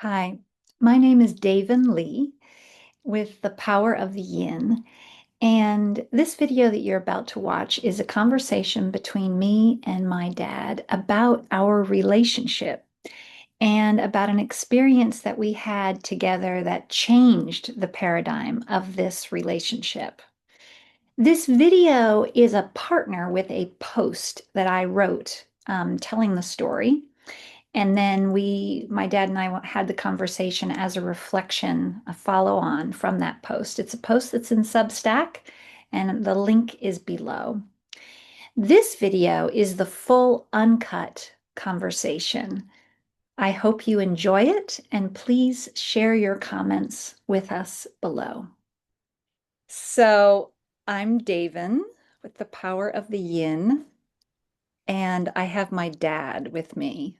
Hi, my name is Davin Lee with The Power of the Yin. And this video that you're about to watch is a conversation between me and my dad about our relationship and about an experience that we had together that changed the paradigm of this relationship. This video is a partner with a post that I wrote telling the story. And then my dad and I had the conversation as a reflection, a follow on from that post. It's a post that's in Substack, and the link is below. This video is the full uncut conversation. I hope you enjoy it, and please share your comments with us below. So, I'm Davin with the Power of the Yin, and I have my dad with me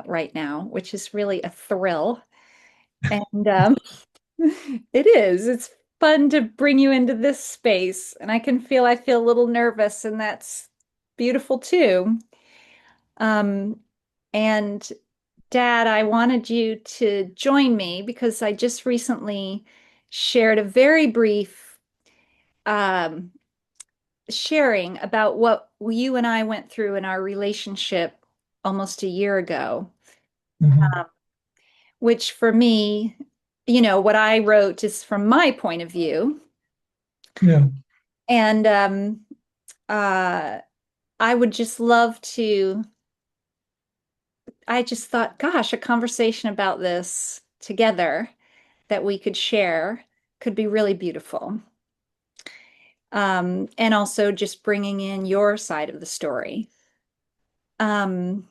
right now, which is really a thrill. And it is. It's fun to bring you into this space. And I feel a little nervous, and that's beautiful too. Um, and Dad, I wanted you to join me because I just recently shared a very brief um, sharing about what you and I went through in our relationship almost a year ago. Mhm. Which for me, what I wrote is from my point of view. Yeah. And uh, I would just love to, I just thought, gosh, a conversation about this together that we could share could be really beautiful. And also just bringing in your side of the story. Um,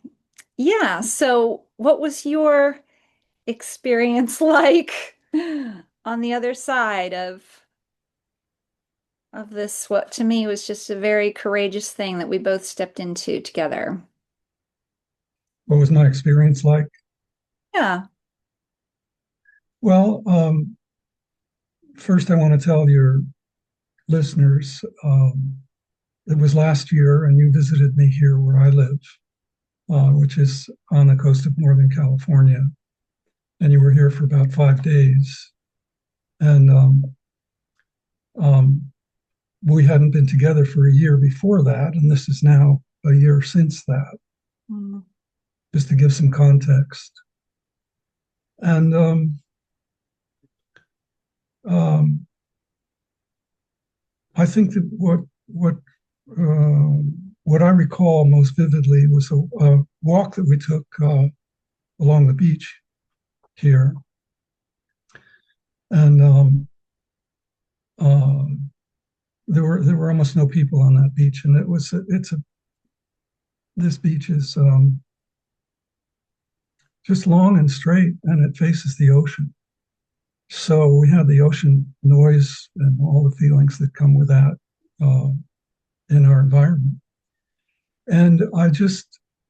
yeah, so what was your experience like on the other side of this, what to me was just a very courageous thing that we both stepped into together. What was my experience like? Yeah. Well, first, I want to tell your listeners it was last year, and you visited me here where I live, which is on the coast of Northern California. And you were here for about 5 days. And um, we hadn't been together for a year before that. And this is now a year since that, Mm. just to give some context. And um, I think that uh, what I recall most vividly was a walk that we took along the beach here, and uh, there were almost no people on that beach, and it's a this beach is just long and straight, and it faces the ocean. So we had the ocean noise and all the feelings that come with that uh, in our environment. And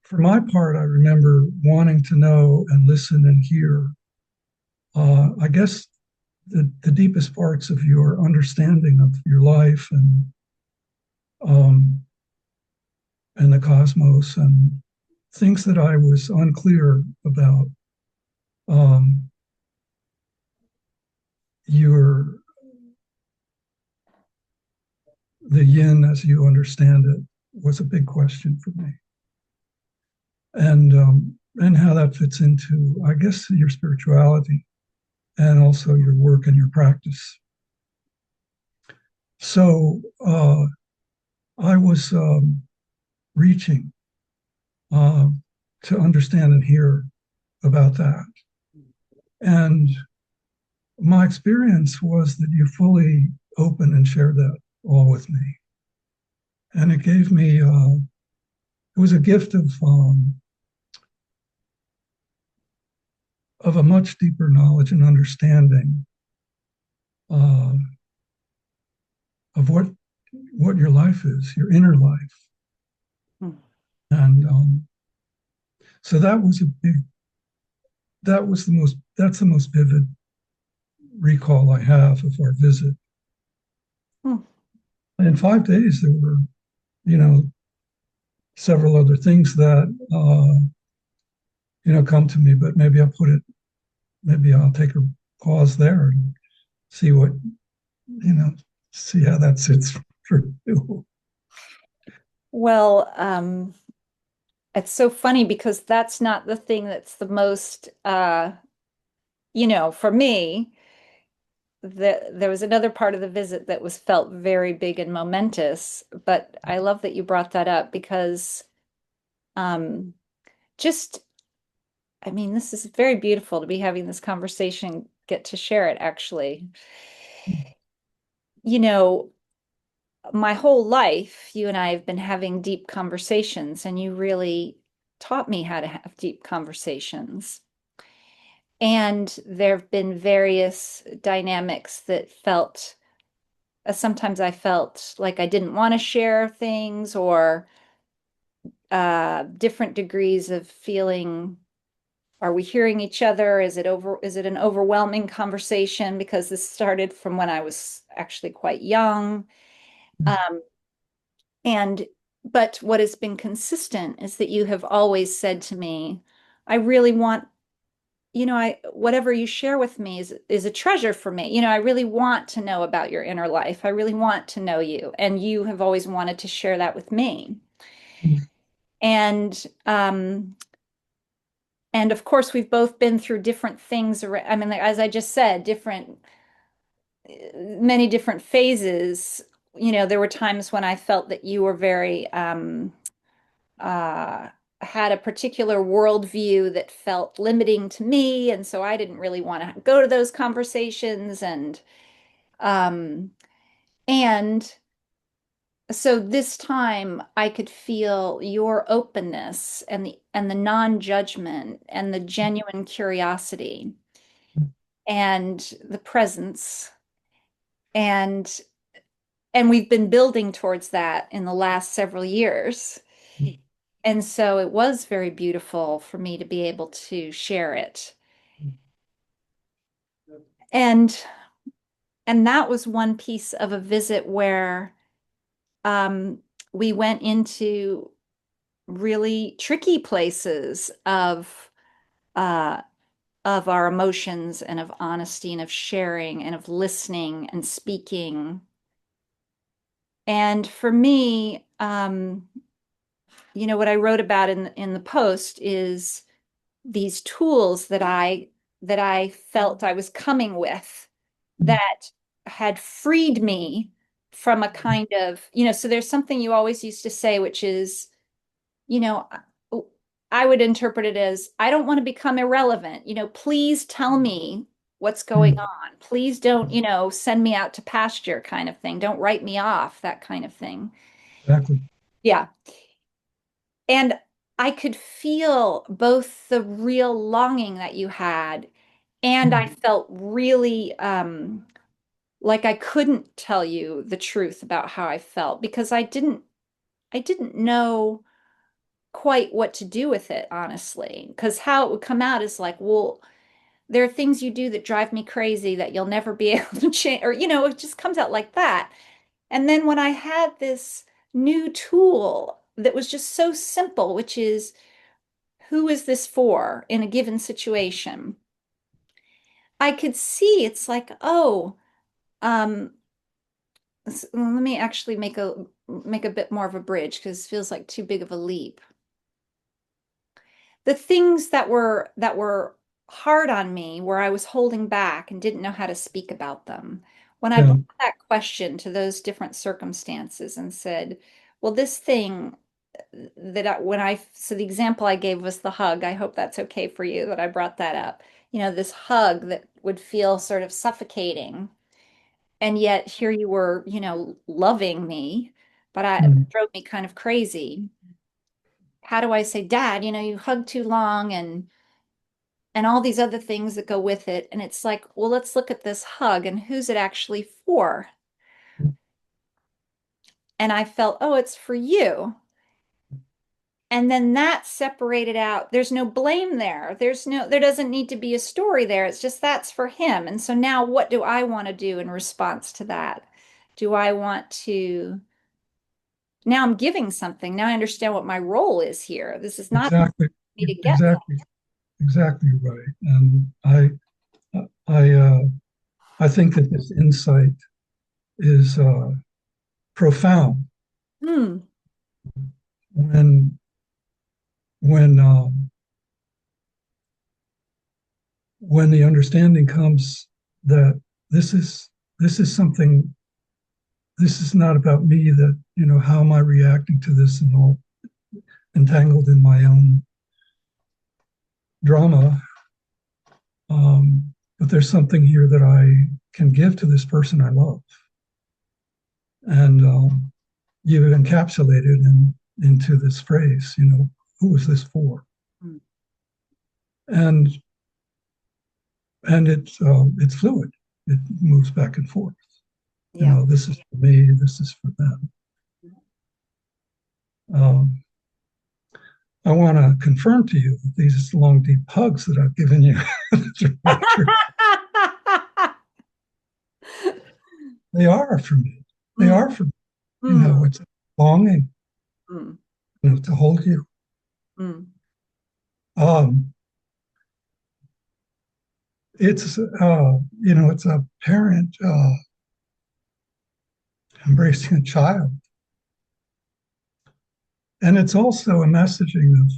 for my part, I remember wanting to know and listen and hear, I guess, the deepest parts of your understanding of your life um, and the cosmos and things that I was unclear about. Um, your the yin as you understand it was a big question for me, and how that fits into, I guess, your spirituality and also your work and your practice. So I was reaching uh, to understand and hear about that. And my experience was that you fully opened and shared that all with me. And it gave me, it was a gift of a much deeper knowledge and understanding uh, of what your life is, your inner life. Mm. And so that's the most vivid recall I have of our visit. Mm. In 5 days, there were, you know, several other things that, come to me, but maybe I'll put it maybe I'll take a pause there and see what, you know, see how that sits for you. Well, it's so funny because that's not the thing that's the most, for me, there was another part of the visit that was felt very big and momentous. But I love that you brought that up because um, just, I mean, this is very beautiful to be having this conversation, get to share it actually. You know, my whole life, you and I have been having deep conversations, and you really taught me how to have deep conversations. And there have been various dynamics that felt, sometimes I felt like I didn't want to share things, or different degrees of feeling, are we hearing each other? Is it an overwhelming conversation? Because this started from when I was actually quite young. Um, and but what has been consistent is that you have always said to me, I really want, I whatever you share with me is a treasure for me. I really want to know about your inner life. I really want to know you. And you have always wanted to share that with me. And and of course we've both been through different things. I mean, like, as I just said, different many different phases. There were times when I felt that you were very uh, had a particular worldview that felt limiting to me, and so I didn't really want to go to those conversations. Um, and so this time I could feel your openness and the non-judgment and the genuine curiosity and the presence, and and we've been building towards that in the last several years. And so it was very beautiful for me to be able to share it. And and that was one piece of a visit where um, we went into really tricky places uh, of our emotions and of honesty and of sharing and of listening and speaking. And for me, what I wrote about in the post is these tools that I felt I was coming with that had freed me from a kind of, so there's something you always used to say, which is, you know, I would interpret it as, I don't want to become irrelevant. Please tell me what's going on. Please don't, send me out to pasture kind of thing. Don't write me off, that kind of thing. Exactly. Yeah. And I could feel both the real longing that you had, and I felt really like I couldn't tell you the truth about how I felt because I didn't know quite what to do with it, honestly. Because how it would come out is like, well, there are things you do that drive me crazy that you'll never be able to change, or it just comes out like that. And then when I had this new tool that was just so simple, which is, who is this for in a given situation? I could see it's like, oh, um, let me actually make a bit more of a bridge because it feels like too big of a leap. The things that were hard on me, where I was holding back and didn't know how to speak about them, when I Yeah. brought that question to those different circumstances and said, well, this thing so the example I gave was the hug. I hope that's okay for you that I brought that up. This hug that would feel sort of suffocating. And yet here you were, loving me, but it drove me kind of crazy. How do I say, Dad, you hug too long, and all these other things that go with it. And it's like, well, let's look at this hug and who's it actually for? And I felt, oh, it's for you. And then that separated out. There's no blame there. There doesn't need to be a story there. It's just that's for him. And so now what do I want to do in response to that? Do I want to, now I'm giving something. Now I understand what my role is here. This is not Exactly. me to get Exactly. Exactly right. And I I think that this insight is profound Hmm. when when when the understanding comes that this is this is something, this is not about me, that how am I reacting to this and all entangled in my own drama. But there's something here that I can give to this person I love, and you encapsulated into this phrase, who is this for? Hmm. And it's fluid. It moves back and forth. Yeah. This is for me. This is for them. Um, I want to confirm to you that these long, deep hugs that I've given you through my trip, they are for me. They Mm, are for me. mm, It's a longing, mm, to hold you. mm. Um, it's a parent embracing a child, and it's also a messaging of,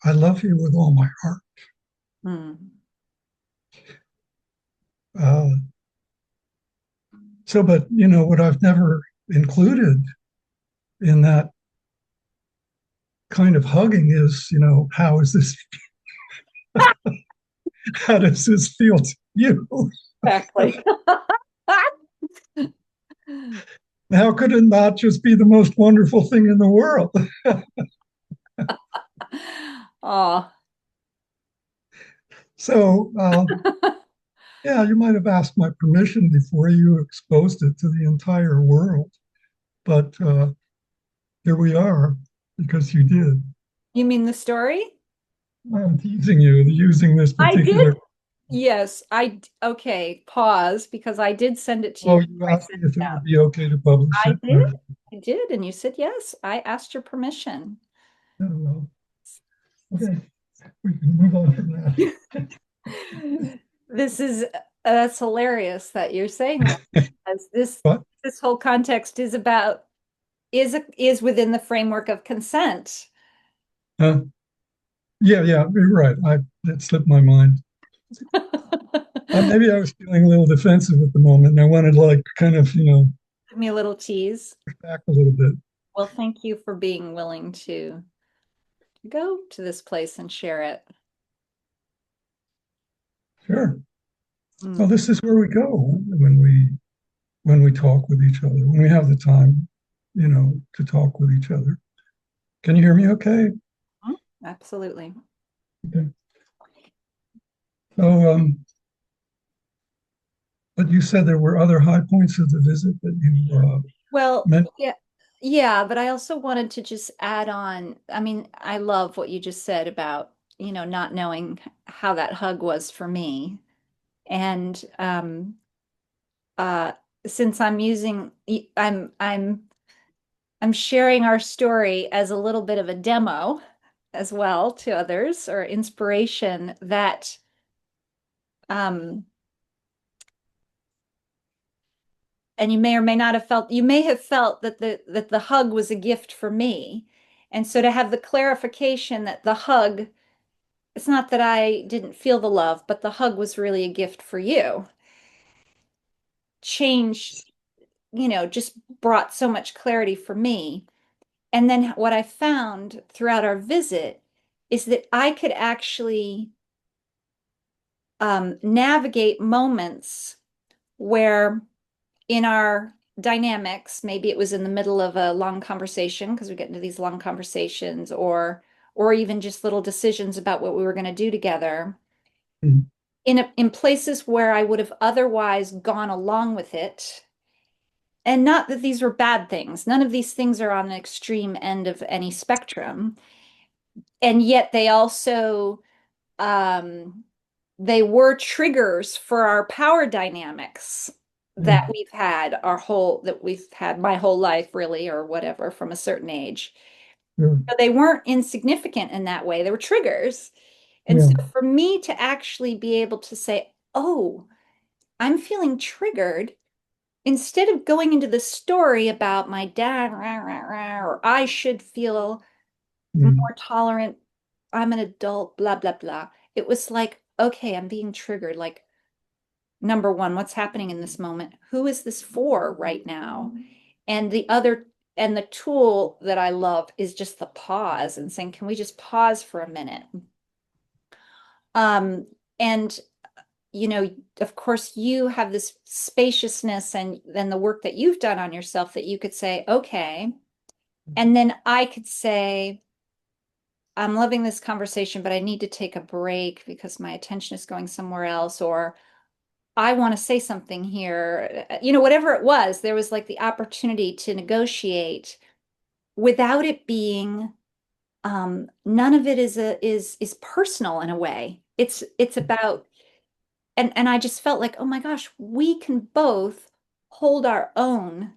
I love you with all my heart. Mm. Uh, but what I've never included in that kind of hugging is, how is this? How does this feel to you? Exactly. How could it not just be the most wonderful thing in the world? Oh. So, yeah, you might have asked my permission before you exposed it to the entire world, but here we are because you did. You mean the story? I'm teasing you using this I did. particular. Yes, okay, pause because I did send it to you Oh, before you I asked sent me if it it out. would be okay to publish I it. did. I did, and you said yes. I asked your permission. Oh, well, okay, we can move on from that. This is That's hilarious that you're saying that, as But this whole context is about is within the framework of consent. uh, yeah, yeah, you're right. It slipped my mind. Maybe I was feeling a little defensive at the moment, and I wanted to like kind of, Give me a little tease. push back a little bit. Well, thank you for being willing to go to this place and share it. Sure. Well, Mm. this is where we go when we talk with each other, when we have the time, to talk with each other. Can you hear me okay? Mm, absolutely. Okay. So, but you said there were other high points of the visit that you Well, meant. yeah, yeah, but I also wanted to just add on. I mean, I love what you just said about, not knowing how that hug was for me. And uh since I'm using I'm sharing our story as a little bit of a demo as well to others, or inspiration that um and you may or may not have felt, you may have felt that the hug was a gift for me. And so to have the clarification that the hug, it's not that I didn't feel the love, but the hug was really a gift for you, changed, just brought so much clarity for me. And then what I found throughout our visit is that I could actually navigate moments where in our dynamics, maybe it was in the middle of a long conversation because we get into these long conversations, or even just little decisions about what we were going to do together, in places where I would have otherwise gone along with it. And not that these were bad things. None of these things are on the extreme end of any spectrum. And yet they also um, they were triggers for our power dynamics that we've had my whole life, really, or whatever, from a certain age. Sure. But they weren't insignificant in that way. They were triggers. And so Yeah. for me to actually be able to say, oh, I'm feeling triggered. Instead of going into the story about my dad, rah, rah, rah, or I should feel mm, more tolerant, I'm an adult, blah, blah, blah. It was like, okay, I'm being triggered. Like, number one, what's happening in this moment? Who is this for right now? And the tool that I love is just the pause and saying, can we just pause for a minute? Um, and of course, you have this spaciousness and then the work that you've done on yourself that you could say, okay. And then I could say, I'm loving this conversation, but I need to take a break because my attention is going somewhere else, or I want to say something here. Whatever it was, there was like the opportunity to negotiate without it being none of it is personal in a way. It's about and I just felt like, oh my gosh, we can both hold our own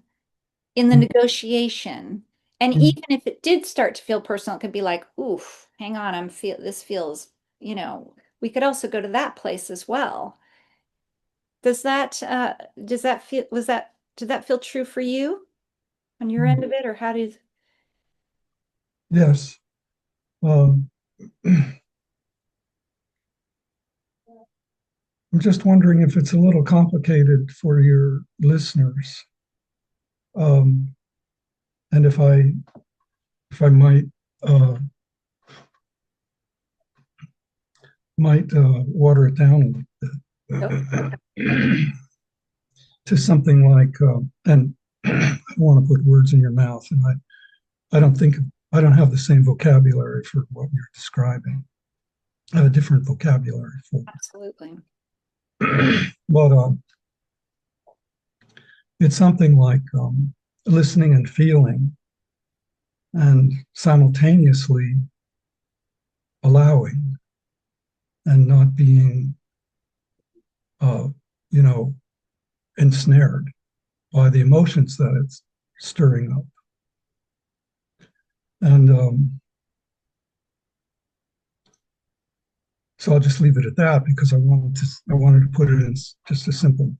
in the mm, negotiation. And mm. even if it did start to feel personal, it could be like, oof, hang on, this feels, we could also go to that place as well. Does that does that feel was that did that feel true for you on your Mm. end of it, or how did Yes. Um, I'm just wondering if it's a little complicated for your listeners, um, and if I uh, might water it down go? a bit to something like, and I don't want to put words in your mouth, and I don't think I don't have the same vocabulary for what you're describing. I have a different vocabulary for Absolutely. it. But it's something like listening and feeling and simultaneously allowing and not being, uh, you know, ensnared by the emotions that it's stirring up. And so I'll just leave it at that because I wanted to put it in just a simple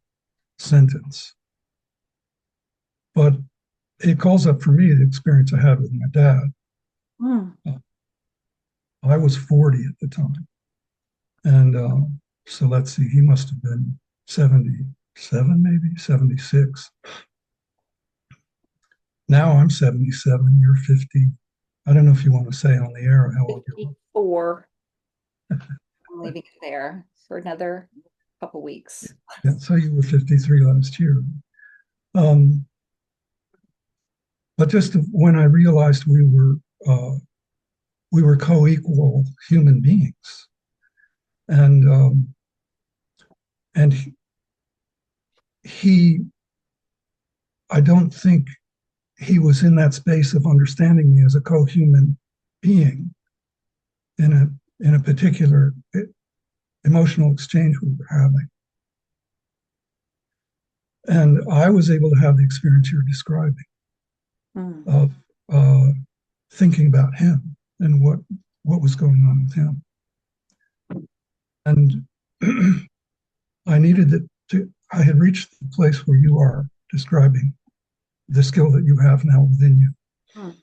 sentence. But it calls up for me the experience I had with my dad. Mm. Uh, I was 40 at the time. And so let's see, he must have been 77, maybe 76. Now I'm 77, you're 50. I don't know if you want to say on the air how old you 54. I'm leaving it there for another couple are. weeks. Yeah, so you were 53 last year. Um, but just when I realized we were co-equal human beings, and and he, I don't think he was in that space of understanding me as a co-human being in a particular emotional exchange we were having. And I was able to have the experience you're describing Mm. of uh, thinking about him and what was going on with him. And I needed I had reached the place where you are describing the skill that you have now within you, Mm.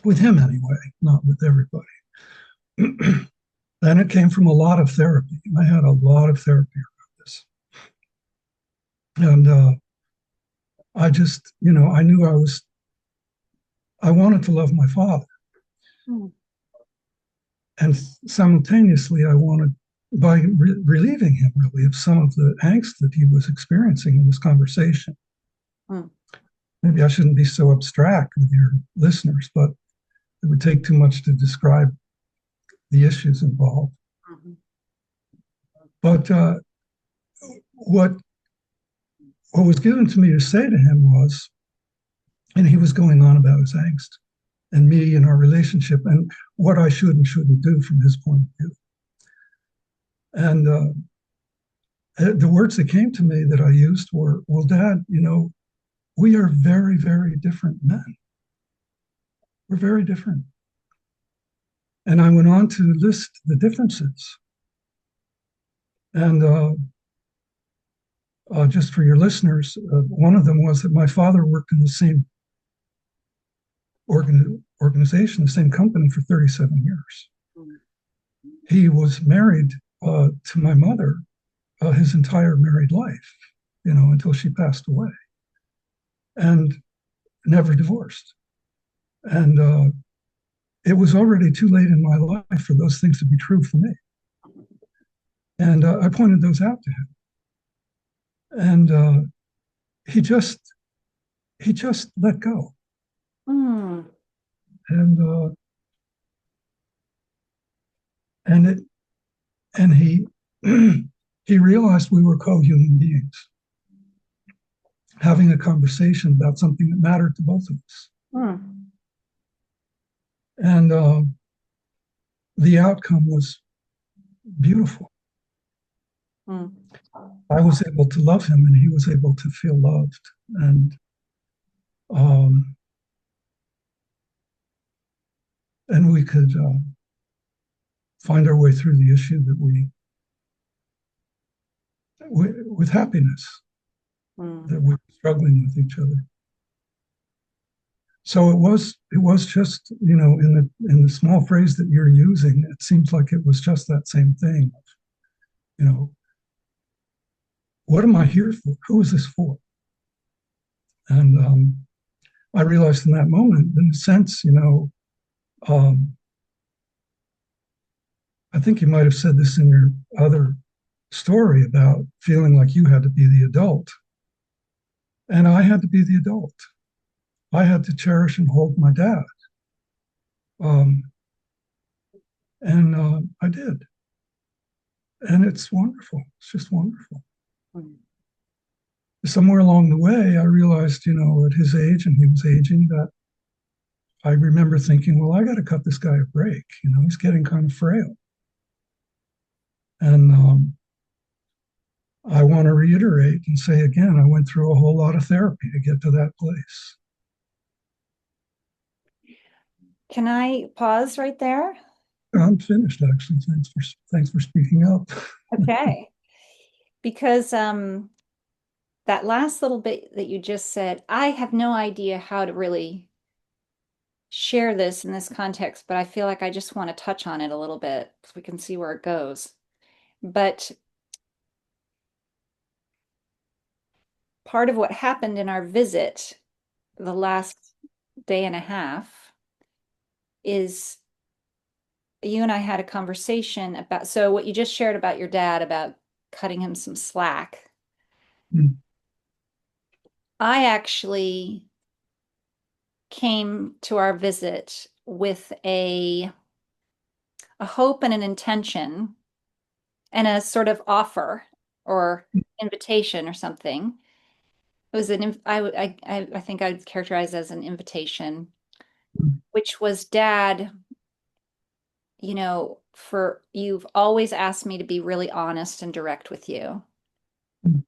with him anyway, not with everybody. And it came from a lot of therapy. I had a lot of therapy around this. And I just, I knew I wanted to love my father. Mm. And simultaneously, I wanted, by relieving him really of some of the angst that he was experiencing in this conversation. Mm. Maybe I shouldn't be so abstract with your listeners, but it would take too much to describe the issues involved. Mhm. But what what was given to me to say to him was, and he was going on about his angst and me and our relationship and what I should and shouldn't do from his point of view. And the words that came to me that I used were, well, Dad, we are very, very different men. We're very different. And I went on to list the differences. And just for your listeners, one of them was that my father worked in the same organization, the same company for 37 years. He was married to my mother his entire married life, until she passed away, and never divorced. And it was already too late in my life for those things to be true for me. And I pointed those out to him, and he just he just let go, Mm. and and it and he he realized we were co-human beings having a conversation about something that mattered to both of us. Mm. And the outcome was beautiful. Mm. I was able to love him, and he was able to feel loved, and um, we could find our way through the issue that with happiness, Mm. that we were struggling with each other. So it was just, in the small phrase that you're using, it seems like it was just that same thing. You know, what am I here for? Who is this for? And I realized in that moment, in a sense, um, I think you might have said this in your other story about feeling like you had to be the adult. And I had to be the adult. I had to cherish and hold my dad. Um, and I did. And it's wonderful. It's just wonderful. Mm. Somewhere along the way, I realized, at his age, and he was aging, that I remember thinking, well, I got to cut this guy a break. He's getting kind of frail. And I want to reiterate and say again, I went through a whole lot of therapy to get to that place. Can I pause right there? I'm finished, actually. Thanks for speaking up. Okay. Because that last little bit that you just said, I have no idea how to really share this in this context, but I feel like I just want to touch on it a little bit so we can see where it goes. But part of what happened in our visit the last day and a half is you and I had a conversation about, so what you just shared about your dad, about cutting him some slack. Mm, I actually came to our visit with a hope and an intention and a sort of offer or invitation or something. It was I think I'd characterize as an invitation, mm, which was, Dad, for you've always asked me to be really honest and direct with you. mm,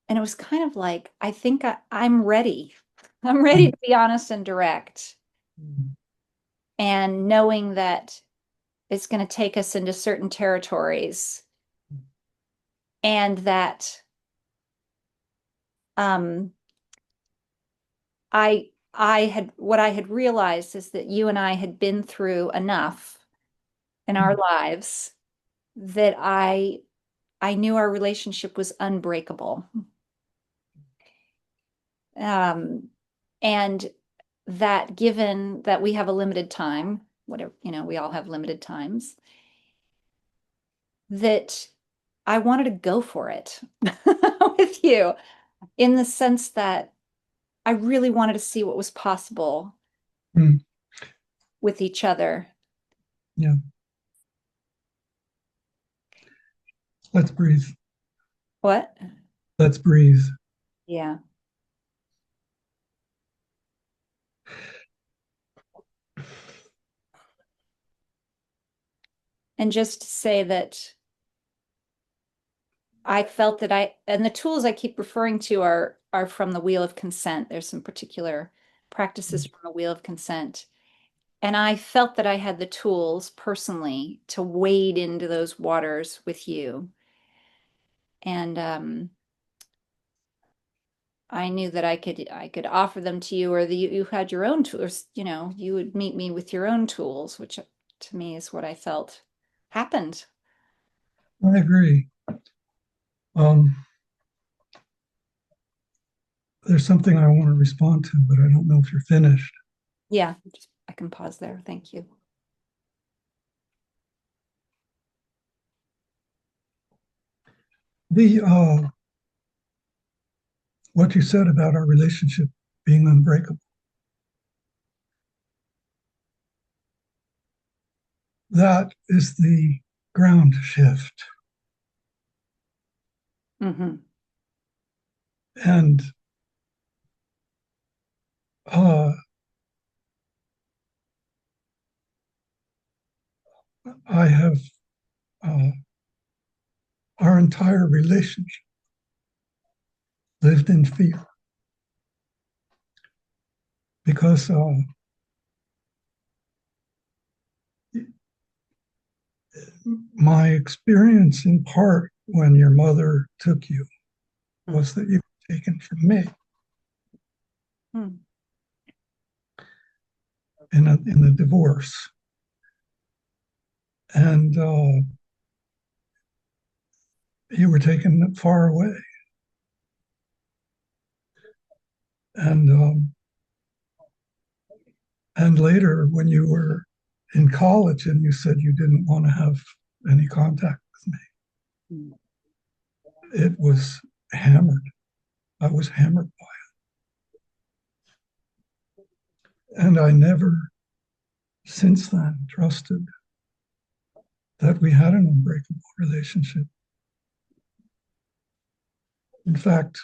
And it was kind of like, I think I'm ready. I'm ready mm, to be honest and direct. mm, And knowing that it's going to take us into certain territories, and that um, I had what I had realized is that you and I had been through enough in our mm, lives that I knew our relationship was unbreakable. Um, and that given that we have a limited time, whatever, we all have limited times, that I wanted to go for it with you, in the sense that I really wanted to see what was possible mm. with each other. Yeah, let's breathe. What? Let's breathe. Yeah. And just to say that I felt that and the tools I keep referring to are from the Wheel of Consent. There's some particular practices Mm, from the Wheel of Consent. And I felt that I had the tools personally to wade into those waters with you. And I knew that I could offer them to you, or you had your own tools, you would meet me with your own tools, which to me is what I felt happened. I agree. Um, there's something I want to respond to, but I don't know if you're finished. Yeah, I can pause there. Thank you. The what you said about our relationship being unbreakable, that is the ground shift. Hmm. And uh, I have uh, our entire relationship lived in fear because my experience in part when your mother took you was that you were taken from me Mm-hmm. in the divorce. And you were taken far away. And and later, when you were in college and you said you didn't want to have any contact with me, it was hammered. I was hammered by it. And I never since then trusted that we had an unbreakable relationship. In fact,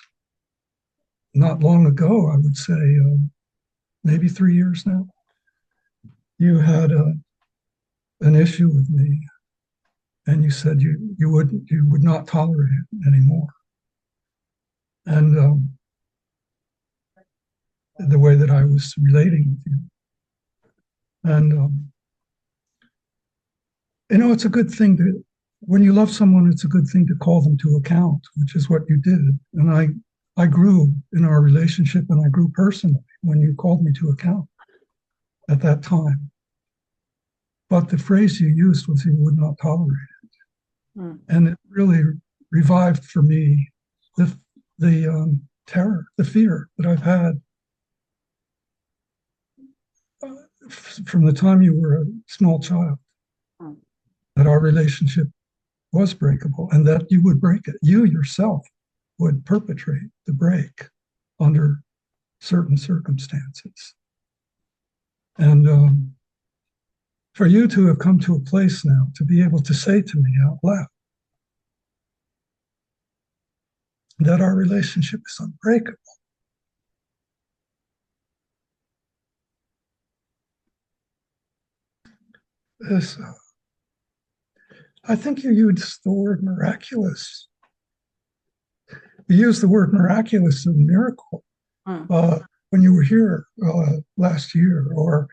not long ago, I would say maybe 3 years now, you had an issue with me and you said you would not tolerate it anymore. And the way that I was relating with you. And, it's a good thing when you love someone, it's a good thing to call them to account, which is what you did. And I grew in our relationship and I grew personally when you called me to account at that time. But the phrase you used was you would not tolerate it. Mm. And it really revived for me the terror, the fear that I've had from the time you were a small child, Mm. that our relationship was breakable and that you would break it. You yourself would perpetrate the break under certain circumstances. And for you to have come to a place now to be able to say to me out loud that our relationship is unbreakable is, I think you used the word miraculous. You used the word miraculous and miracle Mm. when you were here last year, or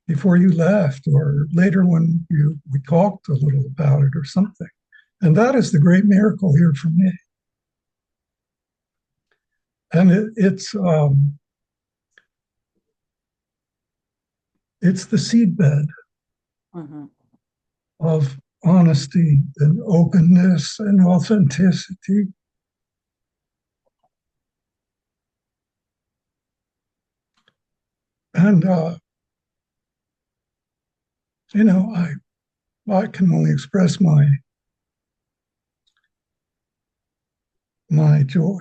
before you left, or later when we talked a little about it or something. And that is the great miracle here for me. And it's the seedbed Mm-hmm. of honesty and openness and authenticity. And you know, I can only express my joy,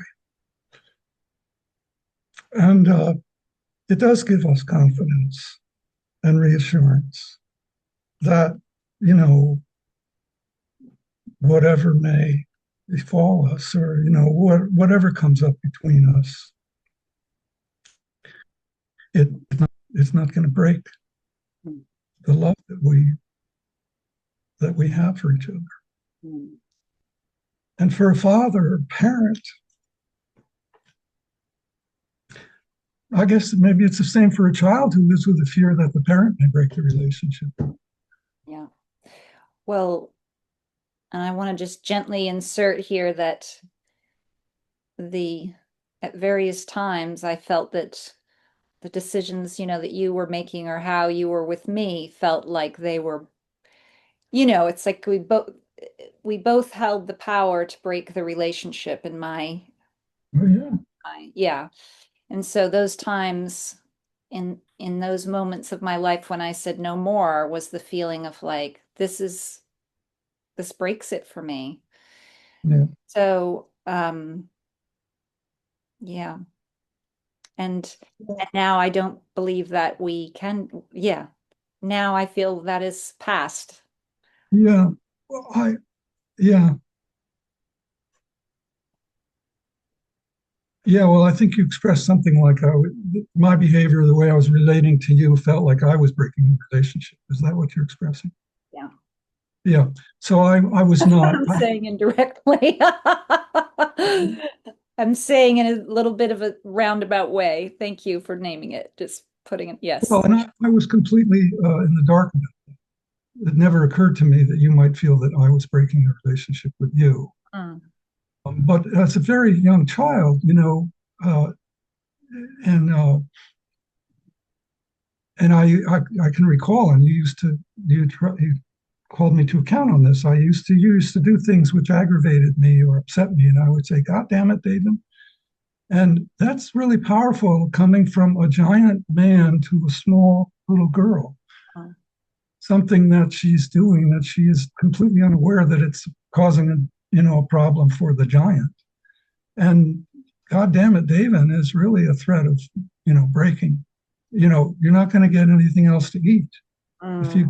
and it does give us confidence and reassurance that you know whatever may befall us, or whatever comes up between us, it it's not going to break Mm. the love that we have for each other. Mm. And for a father or parent, I guess maybe it's the same for a child who lives with the fear that the parent may break the relationship. Yeah. Well, And I want to just gently insert here that the at various times I felt that the decisions, that you were making or how you were with me felt like they were, it's like we both held the power to break the relationship in Oh, yeah. yeah. And so those times in those moments of my life when I said no more was the feeling of like this breaks it for me. Yeah. So yeah. And now I don't believe that we can, yeah. Now I feel that is past. Yeah. Well, yeah. Yeah. Well, I think you expressed something like my behavior, the way I was relating to you, felt like I was breaking the relationship. Is that what you're expressing? Yeah. Yeah. So I was That's what not. I'm saying indirectly. I'm saying in a little bit of a roundabout way. Thank you for naming it. Just putting it, yes. Well, and I was completely in the dark. It never occurred to me that you might feel that I was breaking the relationship with you. Mm, But as a very young child, uh, and uh, and I can recall, and you called me to account on this. You used to do things which aggravated me or upset me, and I would say, "God damn it, David!" And that's really powerful coming from a giant man to a small little girl. mm, Something that she's doing that she is completely unaware that it's causing a problem for the giant. And God damn it, David is really a threat of breaking. You're not going to get anything else to eat if mm, you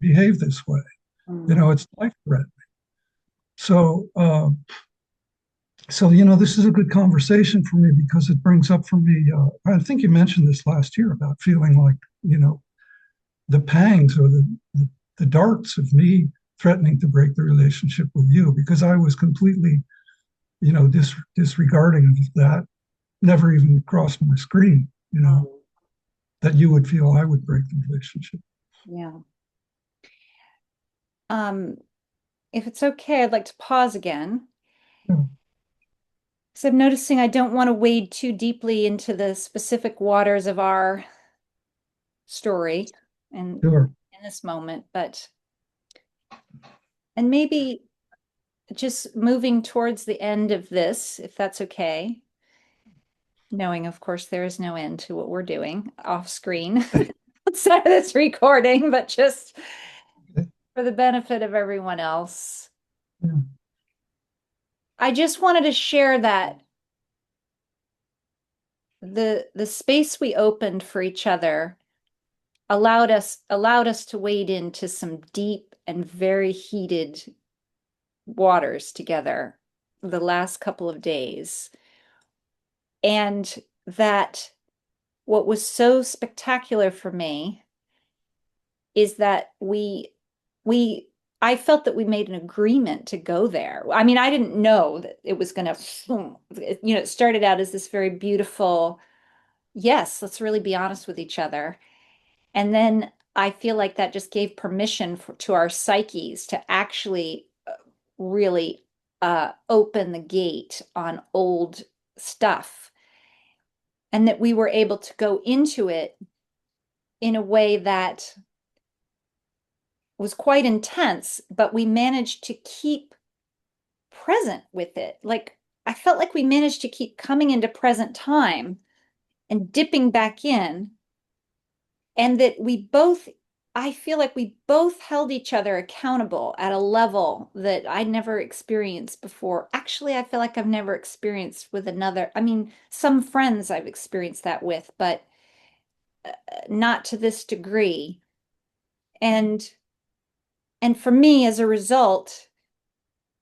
behave this way. mm. It's life threatening. So this is a good conversation for me because it brings up for me. I think you mentioned this last year about feeling like the pangs or the darts of me threatening to break the relationship with you because I was completely, disregarding of that. Never even crossed my screen, that you would feel I would break the relationship. Yeah. Um, if it's okay, I'd like to pause again. Yeah, So I'm noticing I don't want to wade too deeply into the specific waters of our story and sure. in this moment, and maybe just moving towards the end of this, if that's okay, knowing, of course, there is no end to what we're doing off screen outside of this recording, but just Okay. for the benefit of everyone else. Yeah. I just wanted to share that the space we opened for each other allowed us to wade into some deep and very heated waters together the last couple of days. And that what was so spectacular for me is that we I felt that we made an agreement to go there. I mean, I didn't know that it was going to, it started out as this very beautiful, yes, let's really be honest with each other. And then I feel like that just gave permission to our psyches to actually really open the gate on old stuff. And that we were able to go into it in a way that was quite intense, but we managed to keep present with it. Like I felt like we managed to keep coming into present time and dipping back in, and that I feel like we both held each other accountable at a level that I never experienced before. Actually, I feel like I've never experienced with another. I mean, some friends I've experienced that with, but not to this degree. And for me, as a result,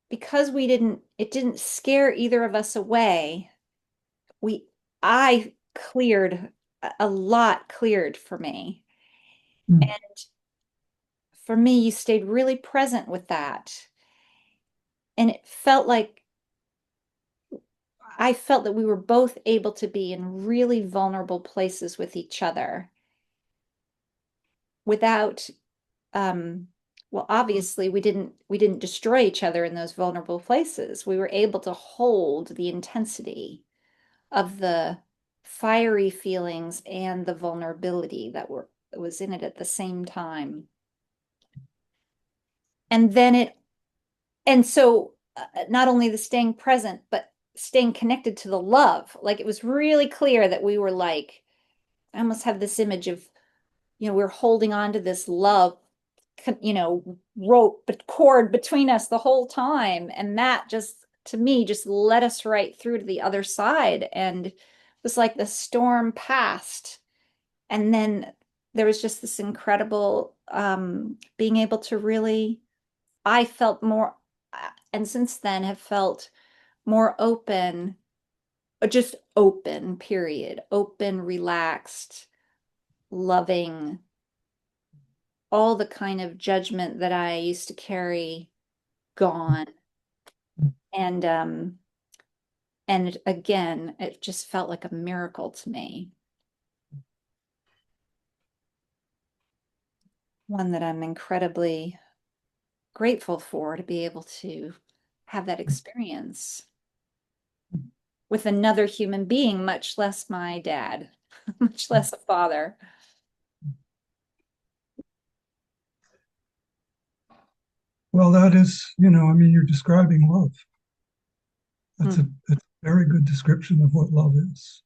because it didn't scare either of us away, we, I cleared a lot cleared for me. Mm. And for me, you stayed really present with that. And I felt that we were both able to be in really vulnerable places with each other without um, Well, obviously we didn't destroy each other in those vulnerable places. We were able to hold the intensity of the fiery feelings and the vulnerability that was in it at the same time. And then it and so not only the staying present, but staying connected to the love. Like it was really clear that we were like, I almost have this image of, we're holding on to this love, rope, but cord between us the whole time. And that just, to me, just led us right through to the other side. And it was like the storm passed. And then there was just this incredible being able to really, I felt more, and since then have felt more open, just open, period, open, relaxed, loving, all the kind of judgment that I used to carry gone. And again, it just felt like a miracle to me. One that I'm incredibly grateful for to be able to have that experience with another human being, much less my dad, much less a father. Well, that is, I mean, you're describing love. That's Mm. a very good description of what love is.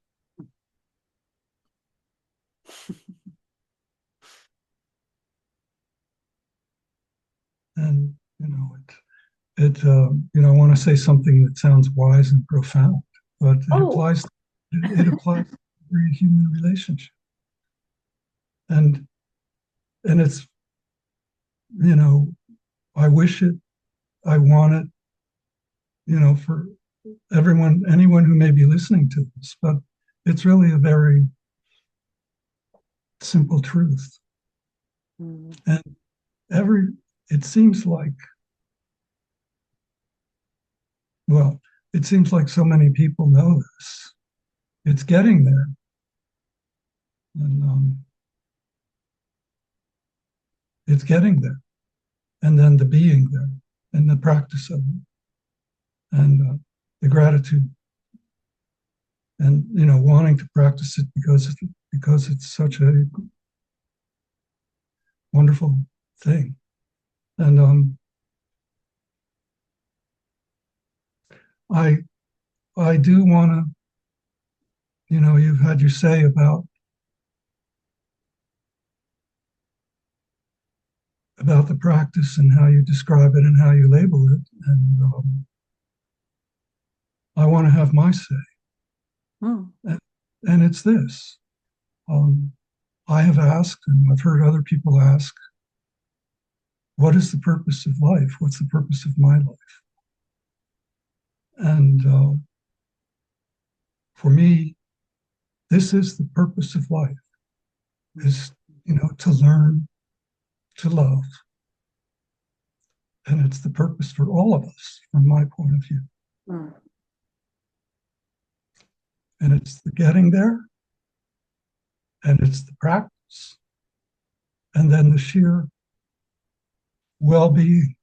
And, I want to say something that sounds wise and profound, but Oh, it applies to every human relationship. And, and it's, you know, I wish it, I want it, for anyone who may be listening to this, but it's really a very simple truth. mm. And every, it seems like, well, it seems like so many people know this. It's getting there. And it's getting there. And then the being there and the practice of it and the gratitude and, wanting to practice it because it's such a wonderful thing. And I, I do want to, you've had your say about the practice and how you describe it and how you label it. And I want to have my say. Mm. And it's this. Um, I have asked, and I've heard other people ask, what is the purpose of life? What's the purpose of my life? And for me, this is the purpose of life: is to learn to love, and it's the purpose for all of us, from my point of view. Mm. And it's the getting there, and it's the practice, and then the sheer well-being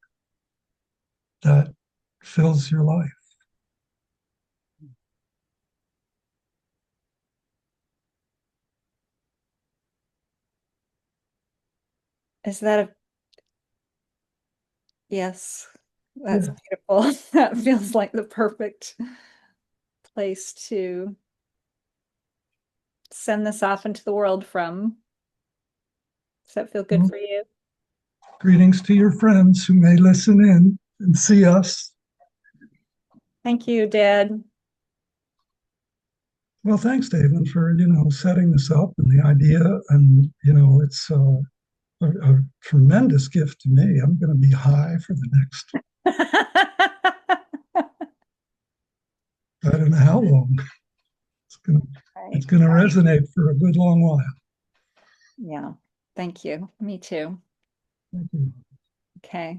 that fills your life. Is that a yes? That's Yeah. beautiful. That feels like the perfect place to send this off into the world from. Does that feel good Well, for you? greetings to your friends who may listen in and see us. Thank you, Dad. Well, thanks, David, for setting this up and the idea, and it's a tremendous gift to me. I'm going to be high for the next, I don't know how long. It's going to Right. it's going to resonate for a good long while. Yeah. Thank you. Me too. Thank you. Okay.